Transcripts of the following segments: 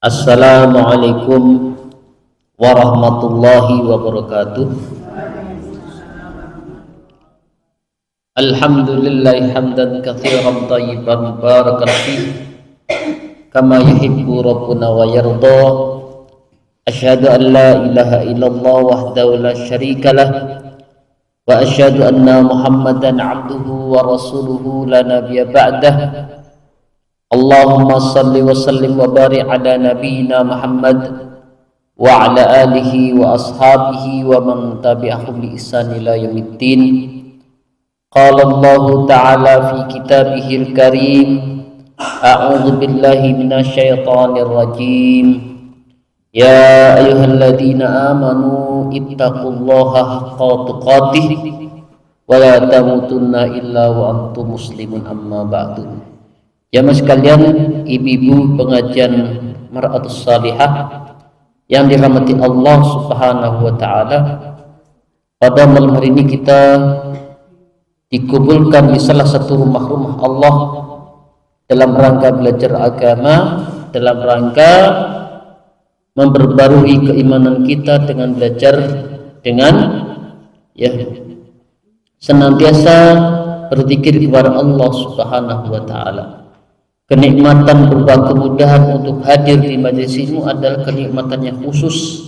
Assalamualaikum warahmatullahi wabarakatuh. Alhamdulillahi hamdan katsiran thayyiban barakan fihi kama yuhibbu rabbuna wa yarda. Asyhadu an la ilaha illallah wahdahu la syarika lah wa asyhadu anna Muhammadan abduhu wa rasuluhu la nabiyya ba'dah. Allahumma salli wa sallim wa barik ala nabiyyina Muhammad wa ala alihi wa ashabihi wa man tabi'ahum bi ihsan ila yaumiddin. Qala Allah ta'ala fi kitabihil karim, a'udzu billahi minasy syaithanir rajim. Ya ayyuhalladzina amanu ittaqullaha haqqa tuqatih wa la tamutunna illa wa antum muslimun, amma ba'du. Jamaah sekalian, ibu-ibu pengajian Mar'atus Salihah yang dirahmati Allah Subhanahu wa taala, pada malam hari ini kita dikumpulkan di salah satu rumah-rumah Allah dalam rangka belajar agama, dalam rangka memperbarui keimanan kita dengan belajar, dengan senantiasa berzikir kepada Allah Subhanahu wa taala. Kenikmatan berupa kemudahan untuk hadir di majelis ilmu adalah kenikmatan yang khusus,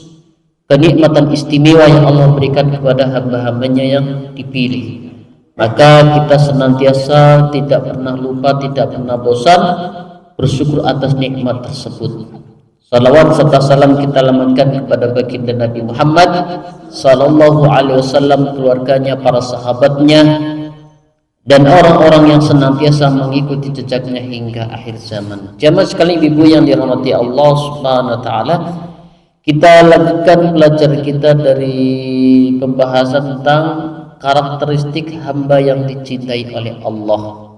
kenikmatan istimewa yang Allah berikan kepada hamba-hambanya yang dipilih. Maka kita senantiasa tidak pernah lupa, tidak pernah bosan bersyukur atas nikmat tersebut. Salawat serta salam kita lamatkan kepada baginda Nabi Muhammad sallallahu alaihi wasallam, keluarganya, para sahabatnya, dan orang-orang yang senantiasa mengikuti jejaknya hingga akhir zaman. Jamaah sekalian, ibu yang dirahmati Allah Subhanahu wa taala, kita lanjutkan belajar kita dari pembahasan tentang karakteristik hamba yang dicintai oleh Allah.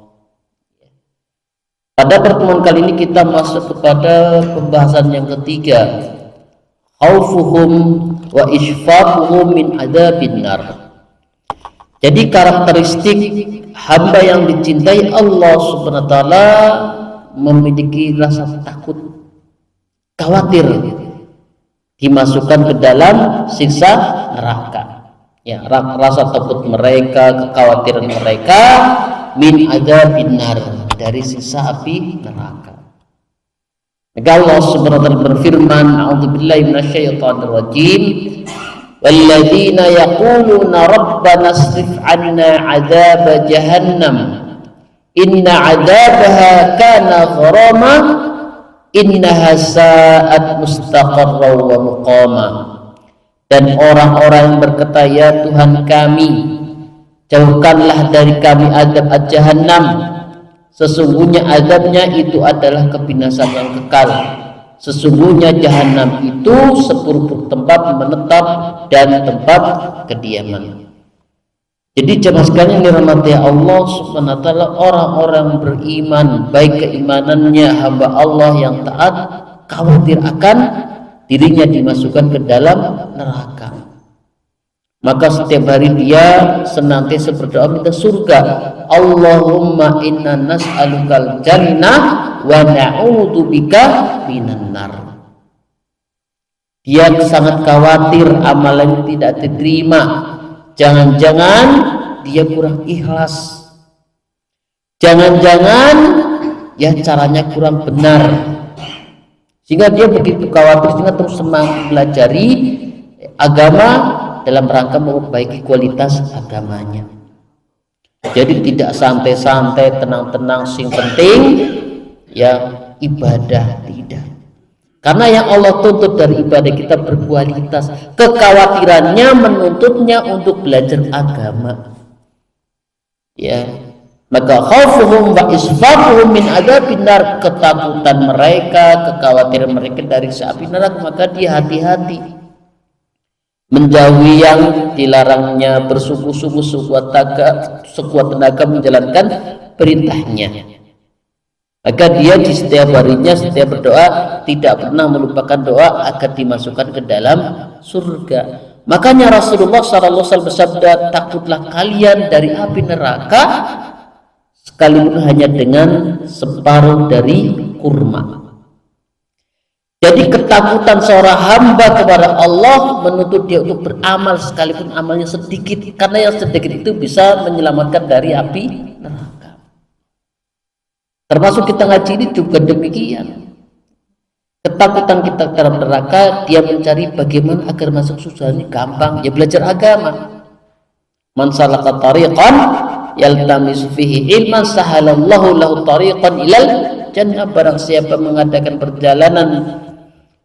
Pada pertemuan kali ini kita masuk kepada pembahasan yang ketiga, khaufuhum wa isfaquhum min adzabin nar. Jadi karakteristik hamba yang dicintai Allah Subhanahu wa taala memiliki rasa takut, khawatir dimasukkan ke dalam siksa neraka. Ya, rasa takut mereka, kekhawatiran mereka min adzabin nar, dari siksa api neraka. Maka Allah Subhanahu wa taala berfirman, a'udzubillahi minasyaitonir rajim. وَالَّذِينَ يَقُولُونَ رَبَّنَا اصْرِفْ عَنَّا عَذَابَ جَهَنَّمَ إِنَّ عَذَابَهَا كَانَ غَرَامًا إِنَّهَا سَاءَتْ مُسْتَقَرًّا وَمُقَامًا. Dan orang-orang yang berkata, ya Tuhan kami, jauhkanlah dari kami azab Jahannam, sesungguhnya azabnya itu adalah kebinasaan yang kekal. Sesungguhnya Jahannam itu seburuk tempat menetap dan tempat kediaman. Jadi jemaah sekalian dirahmati Allah Subhanahu wa taala, orang-orang beriman, baik keimanannya hamba Allah yang taat, khawatir akan dirinya dimasukkan ke dalam neraka. Maka setiap hari dia senantiasa berdoa minta surga. Allahumma inna nas'alukal jannah wa na'udzubika minan nar. Dia sangat khawatir amalan tidak diterima. Jangan-jangan dia kurang ikhlas. Jangan-jangan caranya kurang benar. Sehingga dia begitu khawatir, sehingga terus semangat belajari agama dalam rangka memperbaiki kualitas agamanya. Jadi tidak santai-santai, tenang-tenang, sing penting ibadah, tidak. Karena yang Allah tuntut dari ibadah kita berkualitas. Kekhawatirannya menuntutnya untuk belajar agama. Maka khaufuhum wa isfaquhum min adzabin nar, ketakutan mereka, kekhawatiran mereka dari api neraka, maka dia hati-hati menjauhi yang dilarangnya, bersungguh-sungguh sekuat tenaga menjalankan perintahnya. Maka dia di setiap harinya, setiap berdoa, tidak pernah melupakan doa agar dimasukkan ke dalam surga. Makanya Rasulullah SAW bersabda, takutlah kalian dari api neraka sekalipun hanya dengan separuh dari kurma. Jadi ketakutan seorang hamba kepada Allah menuntut dia untuk beramal sekalipun amalnya sedikit, karena yang sedikit itu bisa menyelamatkan dari api neraka. Termasuk kita ngaji ini juga demikian. Ketakutan kita terhadap neraka, dia mencari bagaimana agar masuk surga ini gampang, ya belajar agama. Man salaka tariqan yaltamisu fihi ilman sahalallahu lahu tariqan ilal jannah. Barang siapa mengadakan perjalanan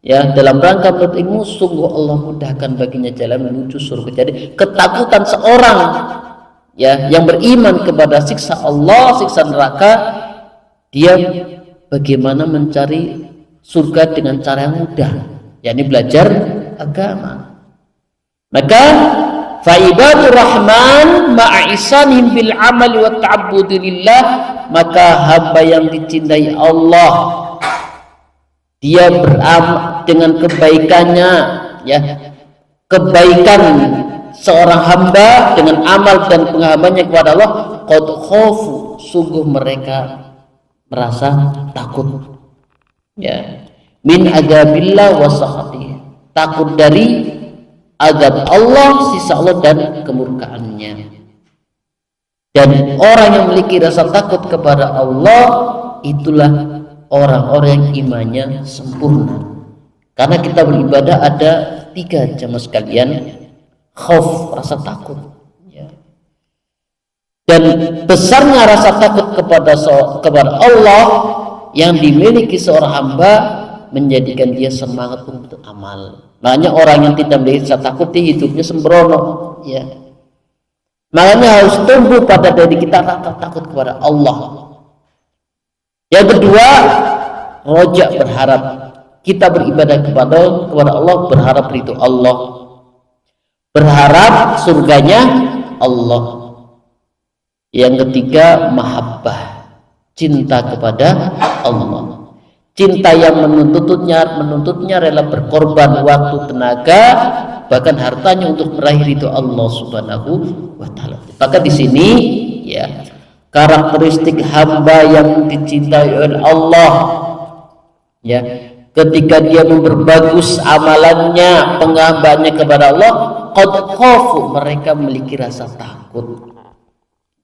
ya dalam rangka menuntut ilmu, sungguh Allah mudahkan baginya jalan menuju surga. Jadi ketakutan seorang ya yang beriman kepada siksa Allah, siksa neraka, dia bagaimana mencari surga dengan cara yang mudah, yakni belajar agama. Maka faibadur rahman ma'isanihim bil amali wa ta'abbudi lillah, maka hamba yang dicintai Allah, dia beramal dengan kebaikannya, ya kebaikan seorang hamba dengan amal dan penghambanya kepada Allah, qad khafu, sungguh mereka merasa takut, ya min adzabillah wa sakhatih, takut dari azab Allah, sisa Allah dan kemurkaannya. Dan orang yang memiliki rasa takut kepada Allah, itulah orang-orang yang imannya sempurna. Karena kita beribadah ada 3 jamaah sekalian, khauf, rasa takut, ya. Dan besarnya rasa takut kepada Allah yang dimiliki seorang hamba menjadikan dia semangat untuk amal. Makanya orang yang tidak memiliki rasa takut, hidupnya sembrono, ya. Makanya harus tumbuh pada diri kita rasa takut kepada Allah. Yang kedua, rojak, berharap. Kita beribadah kepada Allah, berharap ridho Allah, berharap surganya Allah. Yang ketiga, mahabbah, cinta kepada Allah, cinta yang menuntutnya rela berkorban waktu, tenaga, bahkan hartanya untuk meraih ridho Allah Subhanahu wa taala. Maka di sini ya, karakteristik hamba yang dicintai oleh Allah, ya, ketika dia memperbagus amalannya, penghambaannya kepada Allah, qad khafu, mereka memiliki rasa takut,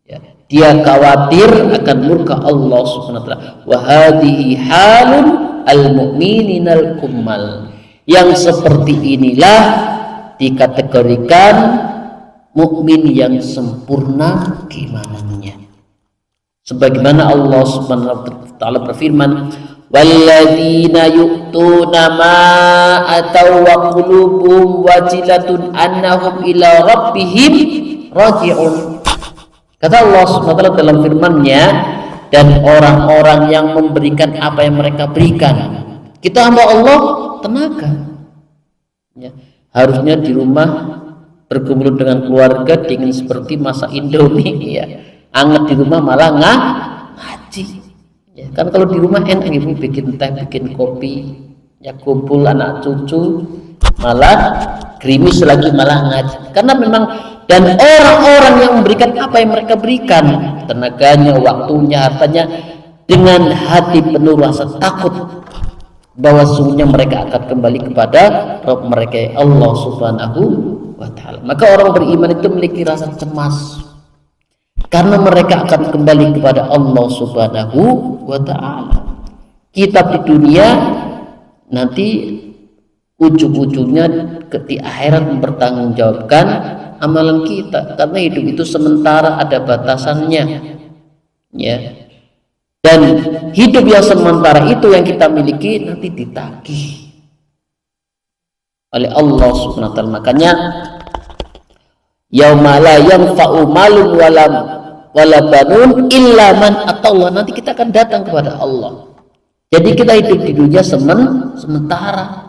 ya, dia khawatir akan murka Allah Subhanahu wa taala. Wa hadhihi halun al-mu'mininal kummal, yang seperti inilah dikategorikan mukmin yang sempurna keimanannya. Sebagaimana Allah Subhanahu wa taala berfirman, walladzina yu'tuna ma ataw wa qulubuhum wajilatun annahum ila rabbihim raji'un. Kata Allah Subhanahu wa taala dalam firman-Nya, dan orang-orang yang memberikan apa yang mereka berikan. Kita hamba Allah tenaga, ya, harusnya di rumah berkumpul dengan keluarga dingin seperti masak Indomie, ya, anget di rumah malah ngaji, ya, kan kalau di rumah enak, ibu bikin teh, bikin kopi, ya, kumpul anak cucu, malah gerimis lagi, malah ngaji. Karena memang, dan orang-orang yang memberikan apa yang mereka berikan, tenaganya, waktunya, hartanya, dengan hati penuh rasa takut bahwa sungguhnya mereka akan kembali kepada Rabb mereka, Allah Subhanahu wa taala. Maka orang beriman itu memiliki rasa cemas karena mereka akan kembali kepada Allah Subhanahu wa taala. Kita di dunia nanti ujung-ujungnya di akhirat mempertanggungjawabkan amalan kita, karena hidup itu sementara, ada batasannya, ya. Dan hidup yang sementara itu yang kita miliki nanti ditagih oleh Allah Subhanahu wa taala. Makanya yauma la yanfa'u malun wala banun illa man atallah, nanti kita akan datang kepada Allah. Jadi kita hidup di dunia sementara.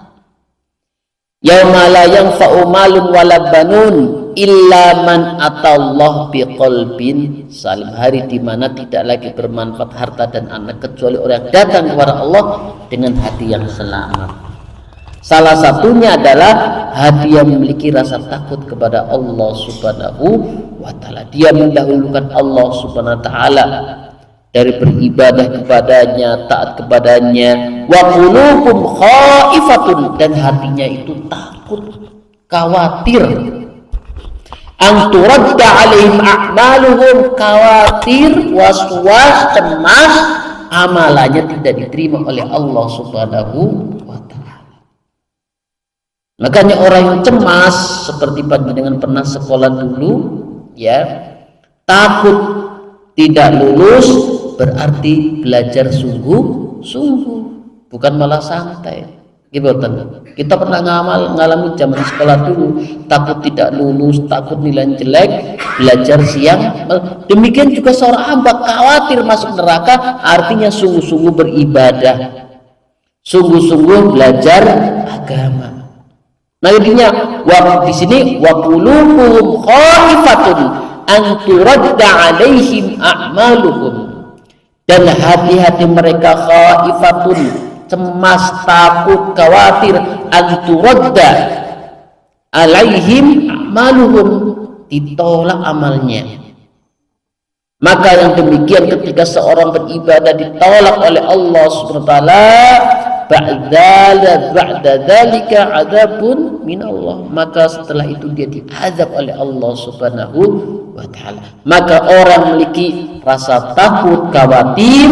Yauma la yanfa'u malun wala banun illa man atallah biqalbin salim, hari di mana tidak lagi bermanfaat harta dan anak kecuali orang yang datang kepada Allah dengan hati yang selamat. Salah satunya adalah hati yang memiliki rasa takut kepada Allah Subhanahu wa taala. Dia mendahulukan Allah Subhanahu wa taala dari beribadah kepadanya, taat kepadanya. Wa qulubuhum khaifatun, dan hatinya itu takut, khawatir. An turadda alaihim a'maluhum, khawatir, waswas, cemas, amalannya tidak diterima oleh Allah Subhanahu wa ta'ala. Makanya orang yang cemas, seperti panjenengan pernah sekolah dulu, ya, takut tidak lulus, berarti belajar sungguh-sungguh, bukan malah santai. Kita pernah ngalami zaman sekolah dulu, takut tidak lulus, takut nilai jelek, belajar siang. Demikian juga seorang hamba khawatir masuk neraka, artinya sungguh-sungguh beribadah, sungguh-sungguh belajar agama. Nah, intinya di sini wa qulubuhum khaifatun an turadda alaihim a'maluhum, dan hati-hati mereka khaifatun, cemas, takut, khawatir, anturadda alaihim a'maluhum, ditolak amalnya. Maka yang demikian ketika seorang beribadah ditolak oleh Allah Subhanahu wa taala, ba'da dzalika adzabun min Allah, maka setelah itu dia diazab oleh Allah Subhanahu wa taala. Maka orang memiliki rasa takut, khawatir,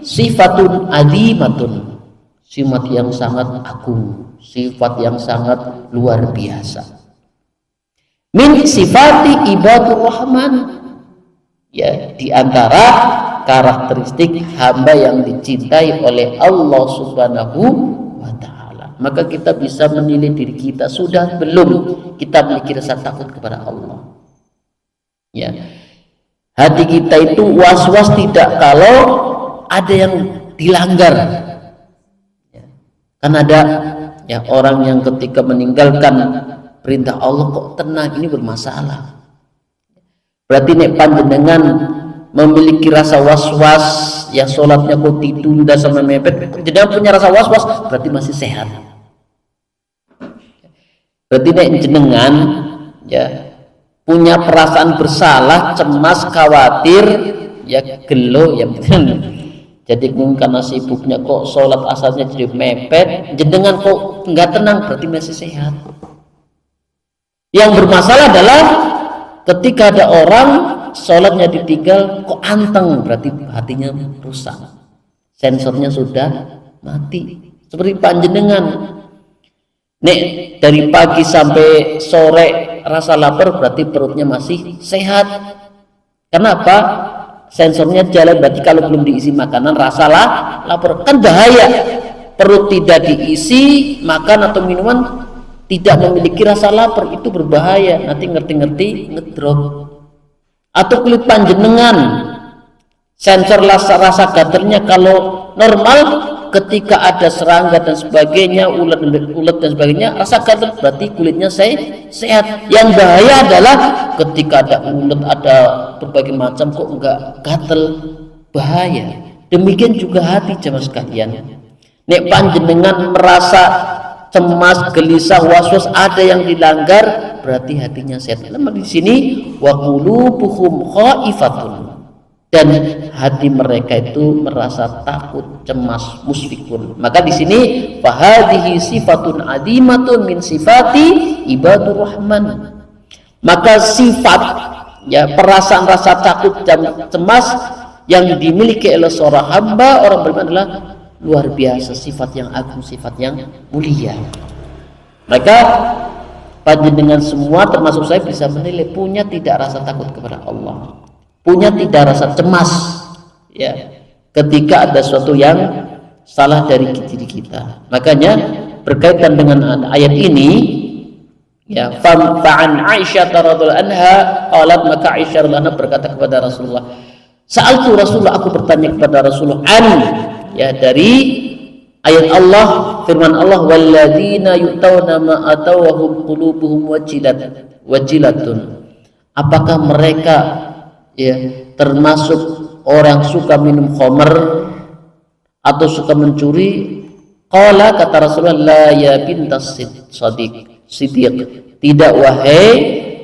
sifatun azimatun, sifat yang sangat agung, sifat yang sangat luar biasa. Min sifati ibadur rahman, ya, di antara karakteristik hamba yang dicintai oleh Allah Subhanahu wa ta'ala. Maka kita bisa menilai diri kita, sudah belum kita memiliki rasa takut kepada Allah, ya. Hati kita itu was-was tidak kalau ada yang dilanggar. Kan ada ya orang yang ketika meninggalkan perintah Allah kok tenang, ini bermasalah. Berarti nek panjenengan memiliki rasa was-was, ya sholatnya kok ditunda sama mepet, jenengan punya rasa was-was, berarti masih sehat. Berarti nek jenengan ya punya perasaan bersalah, cemas, khawatir, ya gelo, ya betul. Jadi karena sibuknya kok sholat asalnya jadi mepet, jenengan kok nggak tenang, berarti masih sehat. Yang bermasalah adalah ketika ada orang sholatnya ditinggal kok anteng, berarti hatinya rusak, sensornya sudah mati. Seperti panjenengan, nek dari pagi sampai sore rasa lapar, berarti perutnya masih sehat. Kenapa? Sensornya jalan, berarti kalau belum diisi makanan rasa lapar, kan bahaya. Perut tidak diisi makan atau minuman, tidak memiliki rasa lapar, itu berbahaya, nanti ngerti-ngerti ngedrop. Atau kulit panjenengan, sensor rasa gatalnya kalau normal, ketika ada serangga dan sebagainya, ulat dan sebagainya, rasa gatal, berarti kulitnya sehat. Yang bahaya adalah ketika ada ulat, ada berbagai macam kok enggak gatal, bahaya. Demikian juga hati jemaah sekalian. Nek panjenengan merasa cemas, gelisah, was-was, ada yang dilanggar, berarti hatinya sehat. Nah, di sini wa qulubuhum khaifatun, dan hati mereka itu merasa takut, cemas, musfikun. Maka di sini fahadihi sifatun adimatun min sifati ibadur rahman. Maka sifat, ya, perasaan rasa takut dan cemas yang dimiliki oleh seorang hamba, orang beriman, adalah luar biasa, sifat yang agung, sifat yang mulia. Maka panjenengan semua termasuk saya bisa menilai punya tidak rasa takut kepada Allah, punya tidak rasa cemas, ya, ketika ada sesuatu yang salah dari diri kita. Makanya berkaitan dengan ayat ini, ya, fa'an Aisyah radhiyallahu anha qalat, maka Aisyah radhiyallahu anha berkata kepada Rasulullah, sa'altu Rasulullah, aku bertanya kepada Rasulullah, ya, dari ayat Allah, firman Allah, walladzina yu'tawna ma atawahum qulubuhum wajilatun, apakah mereka, ya, termasuk orang suka minum khamr atau suka mencuri? Qala, kata Rasulullah, la ya bintas Siddiq, tidak wahai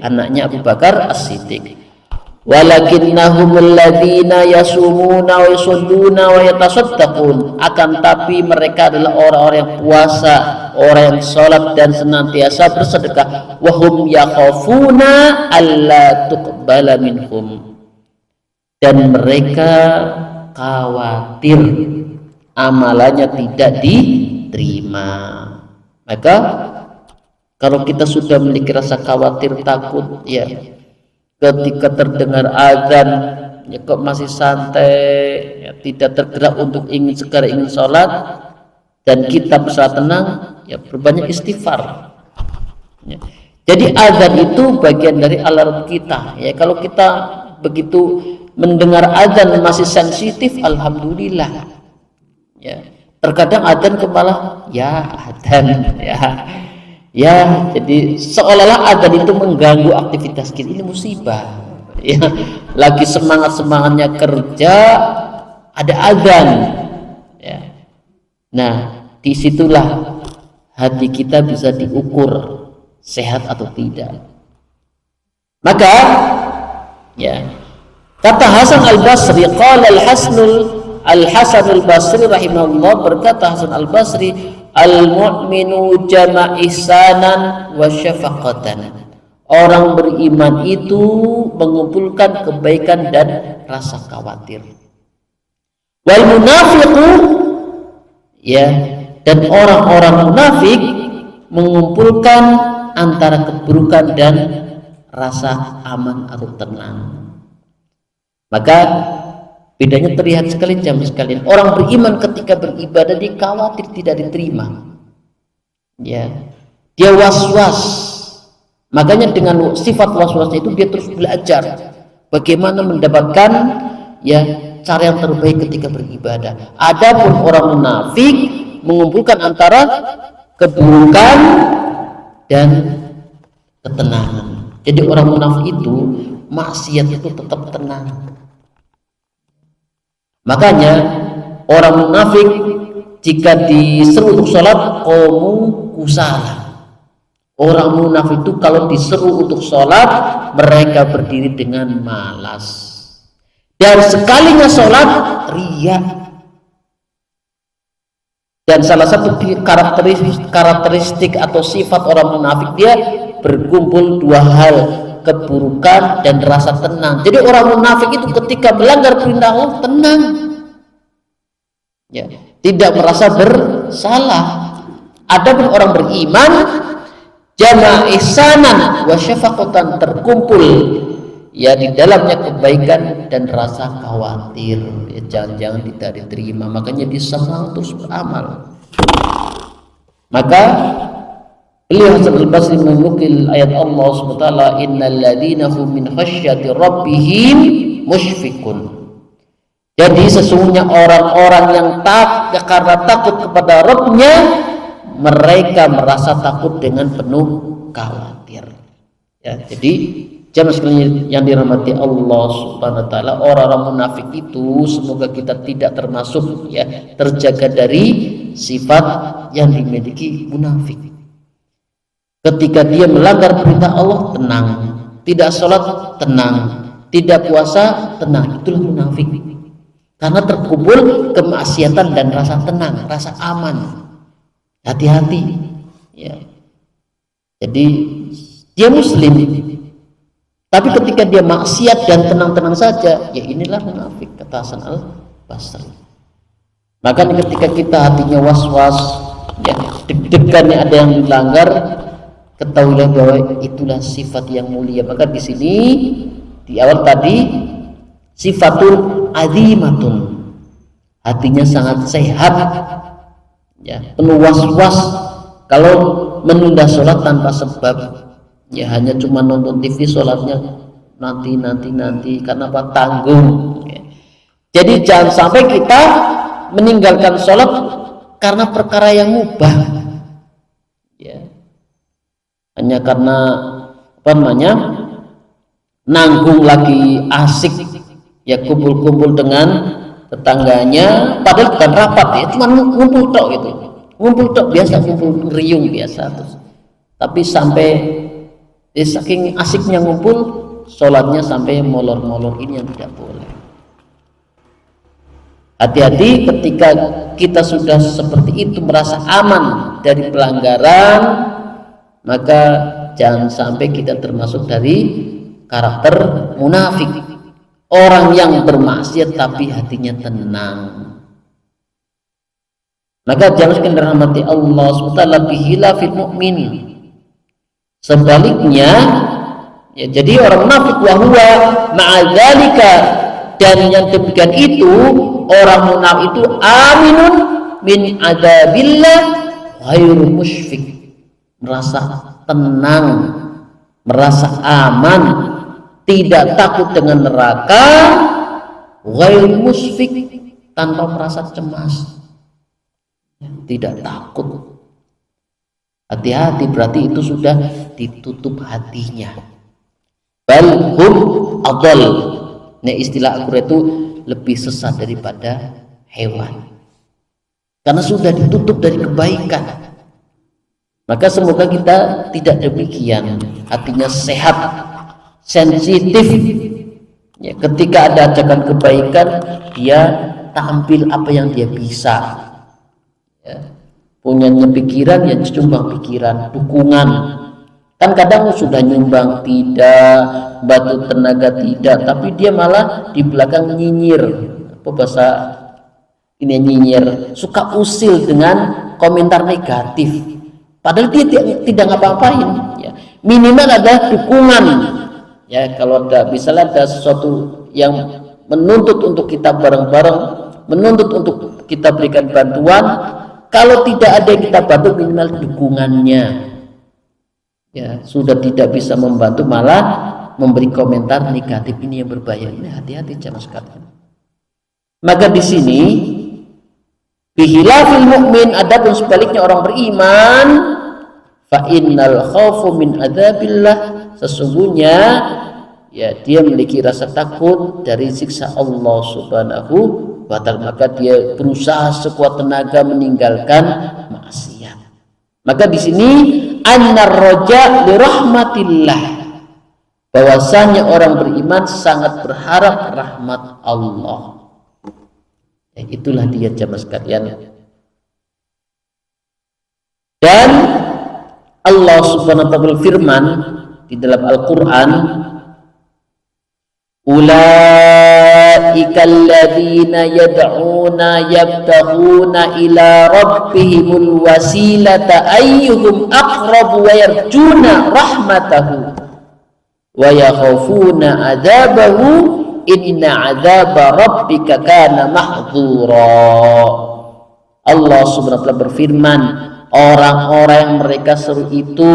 anaknya Abu Bakar As-Siddiq. walakinnahumul ladzina yasumuna wa yasudduna wa yatasaddaqun, akan tapi mereka adalah orang-orang yang puasa, orang yang sholat dan senantiasa bersedekah, wahum yakhafuna alla tuqbala minhum, dan mereka khawatir amalannya tidak diterima. Maka kalau kita sudah memiliki rasa khawatir, takut, ya ketika terdengar azan ya kok masih santai, ya, tidak tergerak untuk segera ingin sholat, dan kita berusaha tenang, ya berbanyak istighfar, ya. Jadi azan itu bagian dari alarm kita, ya. Kalau kita begitu mendengar azan masih sensitif, alhamdulillah, ya. Terkadang azan kepala ya azan, ya, jadi seolah-olah azan itu mengganggu aktivitas kita. Ini musibah, ya. Lagi semangatnya kerja, ada azan, ya. Nah, disitulah hati kita bisa diukur sehat atau tidak. Maka, ya, kata Hasan al-Basri, qala al-Hasan al-Basri rahimahullah, berkata Hasan al-Basri, al-mu'minu jama' ihsanan wa syafaqatan, orang beriman itu mengumpulkan kebaikan dan rasa khawatir. Wal munafiqu, ya, dan orang-orang munafik mengumpulkan antara keburukan dan rasa aman atau tenang. Maka bedanya terlihat sekali jamaah sekalian. Orang beriman ketika beribadah dia khawatir tidak diterima, ya, dia was-was. Makanya dengan sifat was-wasnya itu dia terus belajar bagaimana mendapatkan, ya, cara yang terbaik ketika beribadah. Adapun orang munafik mengumpulkan antara keburukan dan ketenangan. Jadi orang munafik itu maksiat itu tetap tenang. Makanya orang munafik jika diseru untuk sholat, qamu kusala. Orang munafik itu kalau diseru untuk sholat, mereka berdiri dengan malas. Dan sekalinya sholat, riya. Dan salah satu karakteristik atau sifat orang munafik, dia berkumpul dua hal, keburukan dan rasa tenang. Jadi orang munafik itu ketika melanggar perintah Allah tenang, ya, tidak merasa bersalah. Adapun orang beriman jama' ihsanan wa syafaqatan, terkumpul, ya, di dalamnya kebaikan dan rasa khawatir, ya, jangan-jangan tidak diterima, makanya dia semangat terus beramal. Maka beliau Hasan al-Basri menukil ayat Allah SWT, innal ladzina hum min khasyati rabbihim musyfiqun. Jadi sesungguhnya orang-orang yang karena takut kepada Rabbnya, mereka merasa takut dengan penuh khawatir, ya. Jadi jamaah sekalian yang dirahmati Allah Subhanahu wa taala, orang-orang munafik itu semoga kita tidak termasuk, ya, terjaga dari sifat yang dimiliki munafik. Ketika dia melanggar perintah Allah tenang, tidak sholat tenang, tidak puasa tenang, itulah munafik. Karena terkumpul kemaksiatan dan rasa tenang, rasa aman. Hati-hati, ya. Jadi dia muslim, tapi ketika dia maksiat dan tenang-tenang saja, ya inilah munafik, kata Hasan al-Basri. Maka ketika kita hatinya was-was, ya, deg-degannya ada yang dilanggar, ketahuilah bahwa itulah sifat yang mulia. Maka di sini di awal tadi sifatul azimatun, hatinya sangat sehat, ya, penuh was-was. Kalau menunda sholat tanpa sebab, ya, hanya cuma nonton TV, sholatnya nanti karena apa? Tanggung, ya. Jadi jangan sampai kita meninggalkan sholat karena perkara yang mubah, ya, hanya karena apa namanya, nanggung lagi asik, ya, kumpul-kumpul dengan tetangganya, padahal bukan rapat, ya, cuma ngumpul tok gitu, ngumpul tok biasa, ngumpul riung biasa terus. Tapi sampai saking asiknya ngumpul sholatnya sampai molor-molor, ini yang tidak boleh. Hati-hati ketika kita sudah seperti itu, merasa aman dari pelanggaran, maka jangan sampai kita termasuk dari karakter munafik, orang yang bermaksiat tapi hatinya tenang. Maka jangan sekali dirahmati Allah SWT, bihilafil mu'min. Sebaliknya, ya, jadi orang munafik wahwa ma'adzalika, dan yang demikian itu orang munafik itu aminun min adzabillah ghairu musyfik, merasa tenang, merasa aman, tidak takut dengan neraka, ghairu musyfik, tanpa merasa cemas, tidak takut. Hati-hati, berarti itu sudah ditutup hatinya. Bal hum adall. Nah, istilah Al-Quran itu lebih sesat daripada hewan, karena sudah ditutup dari kebaikan. Maka semoga kita tidak demikian, hatinya sehat, sensitif. Ya, ketika ada ajakan kebaikan, dia tampil apa yang dia bisa. Ya, punya pikiran, ya sumbang pikiran, dukungan. Kan kadang sudah nyumbang tidak, batu tenaga tidak, tapi dia malah di belakang nyinyir. Apa bahasa ini, nyinyir, suka usil dengan komentar negatif, padahal dia tidak ngapa-ngapain. Ya, minimal ada dukungan. Ya, kalau ada misalnya ada sesuatu yang menuntut untuk kita bareng-bareng, menuntut untuk kita berikan bantuan, kalau tidak ada yang kita bantu, minimal dukungannya. Ya, sudah tidak bisa membantu malah memberi komentar negatif, ini yang berbahaya. Ini hati-hati jamaah sekalian. Maka di sini bihilafil mu'min, adapun sebaliknya orang beriman, fa innal khaufu min adzabillah, sesungguhnya ya dia memiliki rasa takut dari siksa Allah Subhanahu wa ta'ala, maka dia berusaha sekuat tenaga meninggalkan maksiat. Maka di sini annar raja li rahmatillah, bahwasanya orang beriman sangat berharap rahmat Allah. Ya, itulah dia jamaah sekalian. Dan Allah Subhanahu wa ta'ala berfirman di dalam Al-Qur'an, ulaika alladzina yad'una yabtaghuna ila rabbihimul wasilata ayyuhum aqrabu wa yarjuna rahmatahu wa yakhafuna adzabahu inna adzaba rabbika kana mahdzura. Allah Subhanahu wa ta'ala berfirman, orang-orang yang mereka seru itu,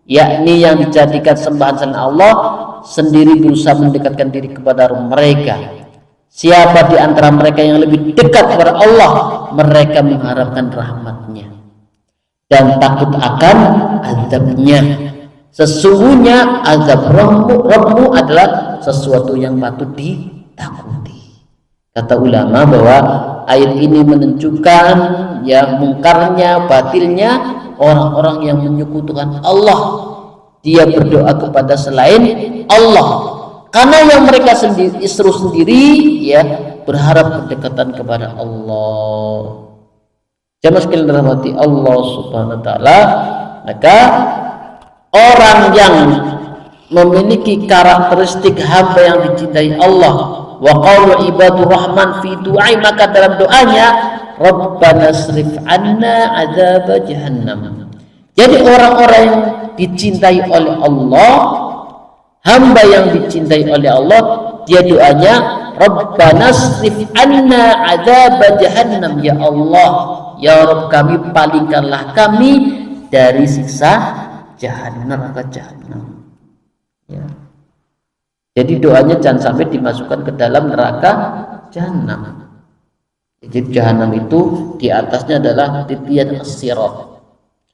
yakni yang dijadikan sembahan selain Allah, sendiri berusaha mendekatkan diri kepada mereka. Siapa di antara mereka yang lebih dekat kepada Allah, mereka mengharapkan rahmatnya dan takut akan azabnya. Sesungguhnya azab Rabbmu adalah sesuatu yang patut ditakuti. Kata ulama bahwa ayat ini menunjukkan ya mungkarnya, batilnya orang-orang yang menyekutukan Allah. Dia berdoa kepada selain Allah, karena yang mereka sendiri seru sendiri ya berharap kedekatan kepada Allah. Jamaah sekalian dirahmati Allah Subhanahu wa ta'ala, maka orang yang memiliki karakteristik hamba yang dicintai Allah, wa qaulu ibadur rahman fi du'ai, maka dalam doanya Rabbana srif anna adzab jahannam. Jadi orang-orang yang dicintai oleh Allah, hamba yang dicintai oleh Allah, dia doanya Rabbana srif anna adzab jahannam, ya Allah, ya Rabb kami, palingkanlah kami dari siksa jahannam, neraka jahannam. Ya. Jadi doanya jangan sampai dimasukkan ke dalam neraka jahannam. Jadi jahannam itu di atasnya adalah titian as-sirat.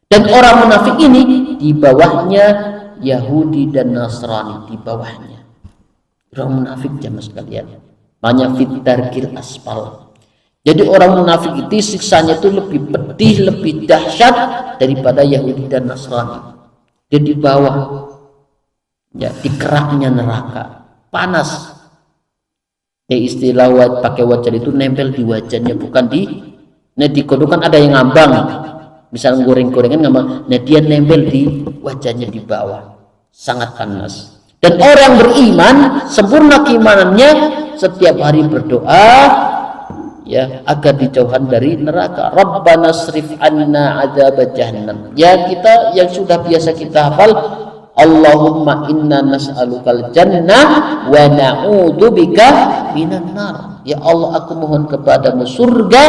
Dan orang munafik ini di bawahnya Yahudi dan Nasrani, di bawahnya. Orang munafik jamaah sekalian, banyak fitarkil aspal. Jadi orang munafik itu siksanya itu lebih pedih, lebih dahsyat daripada Yahudi dan Nasrani. Dia di bawah. ya, di keraknya neraka, panas. Istilah pakai wajan itu nempel di wajannya, bukan di kodo kan ada yang ngambang, misal goreng-gorengan ngambang, nah dia nempel di wajannya di bawah, sangat panas. Dan orang beriman sempurna keimanannya setiap hari berdoa ya agar dijauhkan dari neraka. Rabbana srif anna adzab jahannam. Ya, kita yang sudah biasa kita hafal, Allahumma inna nas'alukal jannah wa na'udzubika minan nar. Ya Allah, aku mohon kepadamu surga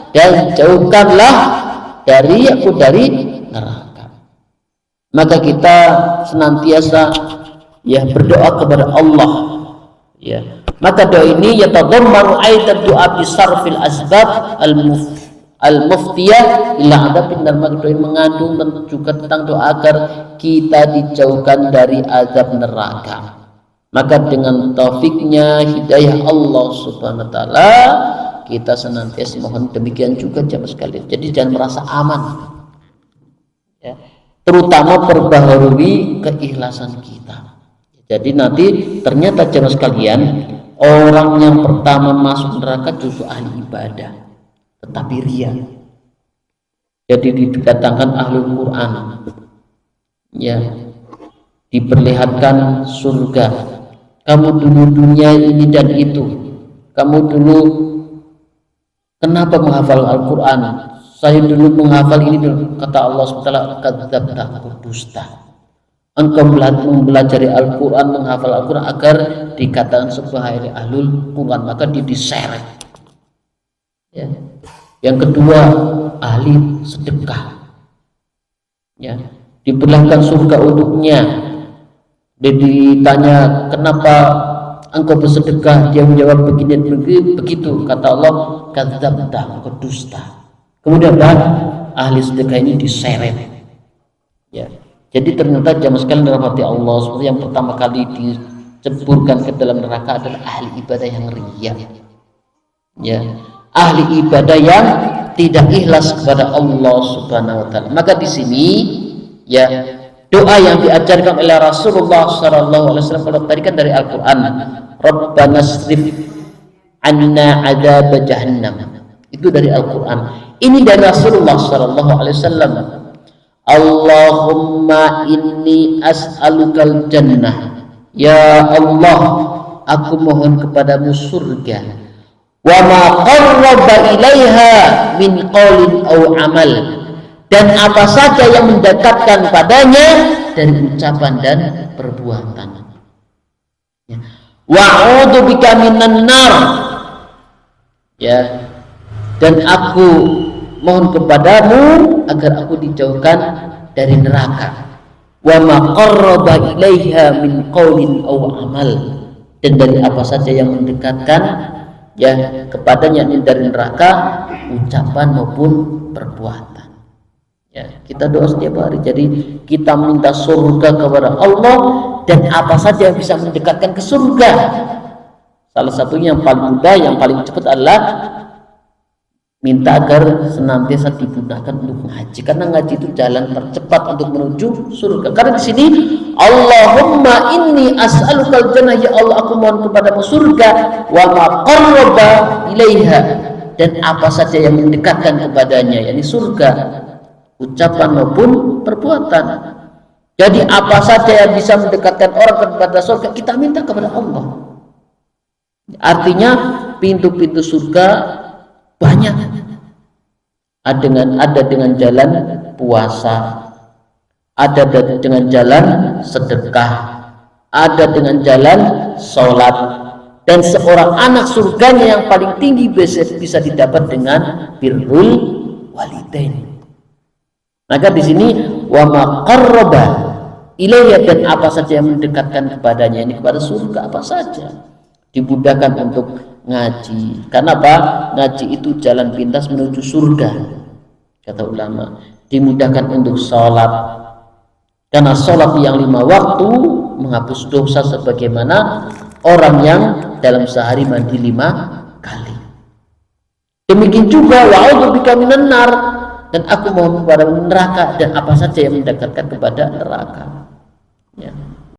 dan jauhkanlah dari neraka. Maka kita senantiasa ya berdoa kepada Allah ya. Maka doa ini yatadhammanu aidan doa bi sarfil asbab al-muftiyah ila adabin nar. Maka doa ini mengandung dan juga tentang doa agar kita dijauhkan dari azab neraka. Maka dengan taufiknya hidayah Allah subhanahu wa ta'ala, kita senantiasa mohon demikian juga jamaah sekalian. Jadi jangan merasa aman ya. Terutama perbaharui keikhlasan kita. Jadi nanti ternyata jamaah sekalian, orang yang pertama masuk neraka justru ahli ibadah tetapi riya. Jadi dikatakan ahli Quran ya, diperlihatkan surga, kamu dulu dunia ini dan itu, kamu dulu kenapa menghafal Al-Quran, saya dulu menghafal ini dulu. Kata Allah SWT, kadzabta, dusta, engkau mempelajari Al-Quran, menghafal Al-Quran agar dikatakan sebagai ahlul Quran, maka diseret ya. Yang kedua, ahli sedekah ya, diperlihatkan surga untuknya. Dia ditanya, kenapa engkau bersedekah? Dia menjawab begini begitu. Kata Allah, kadzabta, engkau dusta. Kemudian ahli sedekah ini diseret ya. Jadi ternyata jamaah sekalian dirahmati Allah, seperti yang pertama kali diceburkan ke dalam neraka adalah ahli ibadah yang riya ya, ahli ibadah yang tidak ikhlas kepada Allah subhanahu wa ta'ala. Maka di sini ya, doa yang diajarkan oleh Rasulullah sallallahu alaihi wasallam, kalau tadi kan dari Al-Qur'an, Rabbana srif anna adzab jahannam, itu dari Al-Qur'an. Ini dari Rasulullah sallallahu alaihi wasallam, Allahumma inni as'alukal jannah, ya Allah, aku mohon kepadamu surga, wa ma qarraba ilaiha min qaulin aw amal, dan apa saja yang mendekatkan padanya dari ucapan dan perbuatan ya. Wa a'udzu bika minan nar ya, dan aku mohon kepadamu agar aku dijauhkan dari neraka. Wa ma qarraba ilaiha min qaulin aw amal, dan dari apa saja yang mendekatkan ya kepadanya dari neraka, ucapan maupun perbuatan ya. Kita doa setiap hari, jadi kita minta surga kepada Allah, dan apa saja yang bisa mendekatkan ke surga. Salah satunya yang paling mudah, yang paling cepat adalah minta agar senantiasa digunakan untuk ngaji, karena ngaji itu jalan tercepat untuk menuju surga. Karena di sini Allahumma inni as'alukal jannah, ya Allah, aku mohon kepadamu surga, wa ma qarraba ilaiha, dan apa saja yang mendekatkan kepadanya, yakni surga, ucapan maupun perbuatan. Jadi apa saja yang bisa mendekatkan orang kepada surga, kita minta kepada Allah. Artinya pintu-pintu surga banyak. Ada dengan jalan puasa, ada dengan jalan sedekah, ada dengan jalan sholat, dan seorang anak surganya yang paling tinggi bisa didapat dengan birrul walidain. Maka di sini wa ma qarraba ilayya, dan apa saja yang mendekatkan kepadanya, ini kepada surga apa saja. Dimudahkan untuk ngaji. Karena apa? Ngaji itu jalan pintas menuju surga, kata ulama. Dimudahkan untuk sholat, karena sholat yang 5 waktu menghapus dosa sebagaimana orang yang dalam sehari mandi 5 kali. Demikian juga wa'udzu bika minan nar, dan aku mohon kepada neraka, dan apa saja yang mendekatkan kepada neraka ya.